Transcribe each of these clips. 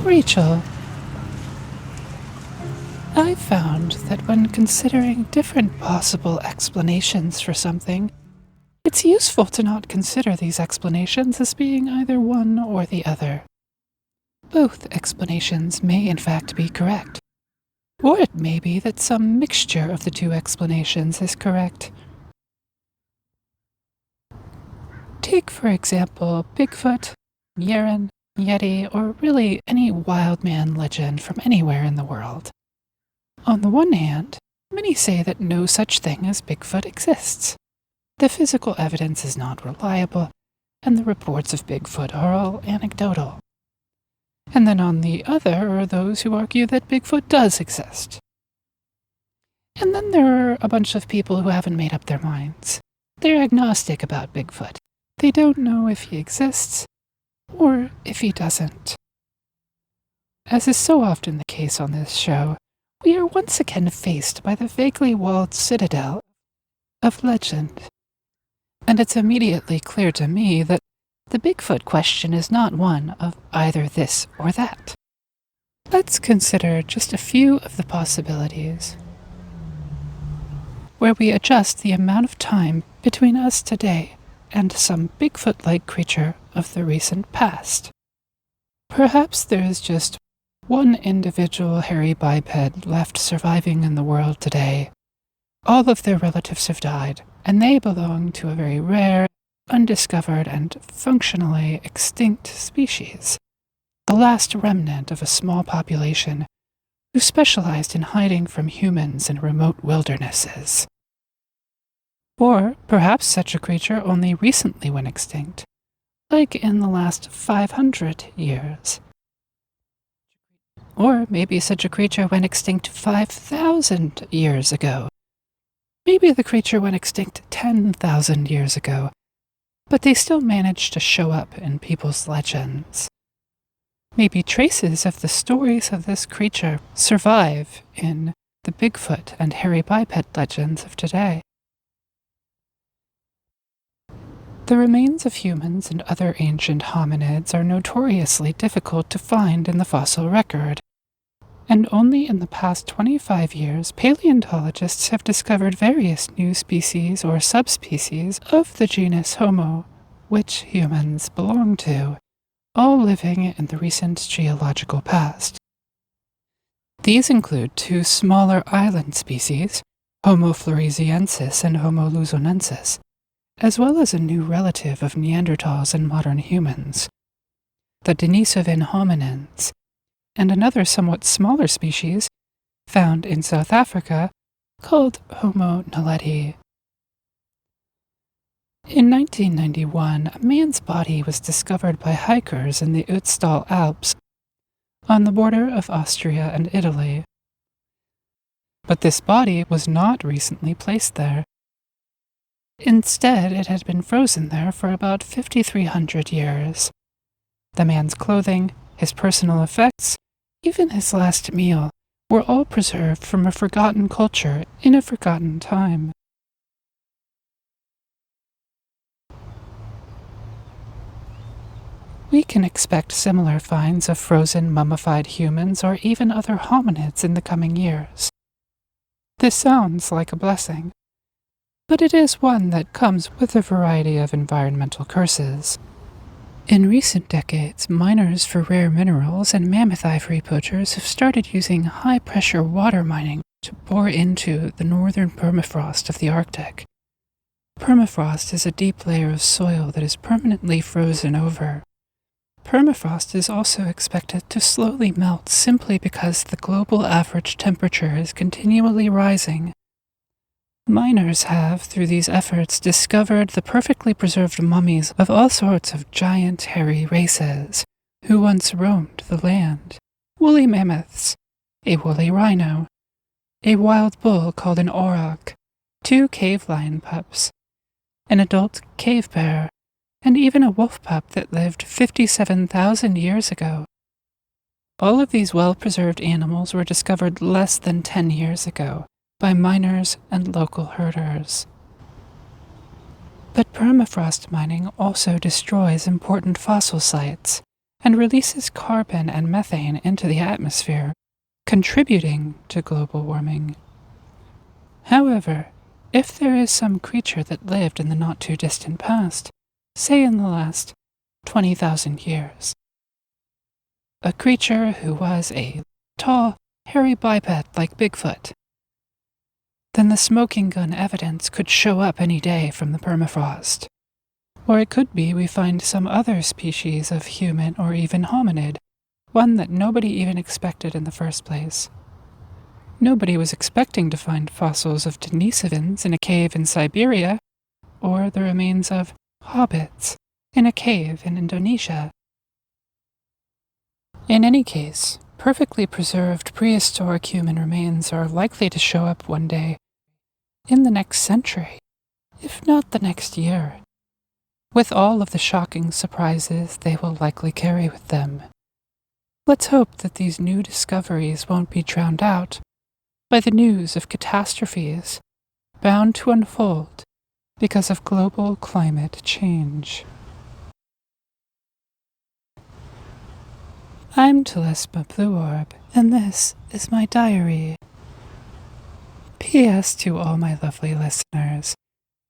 Rachel, I've found that when considering different possible explanations for something, it's useful to not consider these explanations as being either one or the other. Both explanations may in fact be correct, or it may be that some mixture of the two explanations is correct. Take, for example, Bigfoot, Yeren, Yeti, or really any wild man legend from anywhere in the world. On the one hand, many say that no such thing as Bigfoot exists. The physical evidence is not reliable, and the reports of Bigfoot are all anecdotal. And then on the other are those who argue that Bigfoot does exist. And then there are a bunch of people who haven't made up their minds. They're agnostic about Bigfoot. They don't know if he exists, or if he doesn't. As is so often the case on this show, we are once again faced by the vaguely walled citadel of legend. And it's immediately clear to me that the Bigfoot question is not one of either this or that. Let's consider just a few of the possibilities, where we adjust the amount of time between us today and some Bigfoot-like creature of the recent past. Perhaps there is just one individual hairy biped left surviving in the world today. All of their relatives have died, and they belong to a very rare, undiscovered, and functionally extinct species, the last remnant of a small population who specialized in hiding from humans in remote wildernesses. Or perhaps such a creature only recently went extinct, like in the last 500 years. Or maybe such a creature went extinct 5,000 years ago. Maybe the creature went extinct 10,000 years ago, but they still managed to show up in people's legends. Maybe traces of the stories of this creature survive in the Bigfoot and hairy biped legends of today. The remains of humans and other ancient hominids are notoriously difficult to find in the fossil record, and only in the past 25 years paleontologists have discovered various new species or subspecies of the genus Homo, which humans belong to, all living in the recent geological past. These include two smaller island species, Homo floresiensis and Homo luzonensis, as well as a new relative of Neanderthals and modern humans, the Denisovan hominins, and another somewhat smaller species found in South Africa called Homo naledi. In 1991, a man's body was discovered by hikers in the Ötztal Alps on the border of Austria and Italy. But this body was not recently placed there. Instead, it had been frozen there for about 5,300 years. The man's clothing, his personal effects, even his last meal, were all preserved from a forgotten culture in a forgotten time. We can expect similar finds of frozen mummified humans or even other hominids in the coming years. This sounds like a blessing, but it is one that comes with a variety of environmental curses. In recent decades, miners for rare minerals and mammoth ivory poachers have started using high-pressure water mining to bore into the northern permafrost of the Arctic. Permafrost is a deep layer of soil that is permanently frozen over. Permafrost is also expected to slowly melt simply because the global average temperature is continually rising. Miners have, through these efforts, discovered the perfectly preserved mummies of all sorts of giant hairy races who once roamed the land. Woolly mammoths, a woolly rhino, a wild bull called an auroch, 2 cave lion pups, an adult cave bear, and even a wolf pup that lived 57,000 years ago. All of these well-preserved animals were discovered less than 10 years ago by miners and local herders. But permafrost mining also destroys important fossil sites, and releases carbon and methane into the atmosphere, contributing to global warming. However, if there is some creature that lived in the not-too-distant past, say in the last 20,000 years, a creature who was a tall, hairy biped like Bigfoot, then the smoking gun evidence could show up any day from the permafrost. Or it could be we find some other species of human or even hominid, one that nobody even expected in the first place. Nobody was expecting to find fossils of Denisovans in a cave in Siberia, or the remains of hobbits in a cave in Indonesia. In any case, perfectly preserved prehistoric human remains are likely to show up one day, in the next century, if not the next year, with all of the shocking surprises they will likely carry with them. Let's hope that these new discoveries won't be drowned out by the news of catastrophes bound to unfold because of global climate change. I'm Tualatin Blue Orb, and this is my diary. P.S. to all my lovely listeners,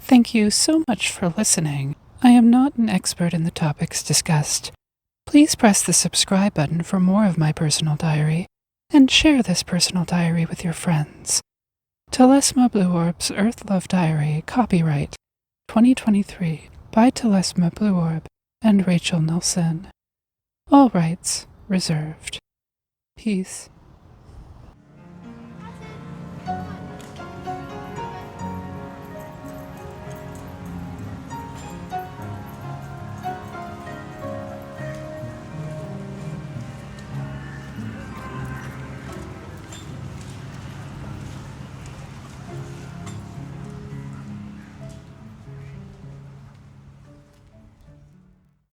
thank you so much for listening. I am not an expert in the topics discussed. Please press the subscribe button for more of my personal diary, and share this personal diary with your friends. Tualatin Blue Orb's Earth Love Diary, copyright 2023 by Tualatin Blue Orb and Rachel Nelson. All rights reserved. Peace.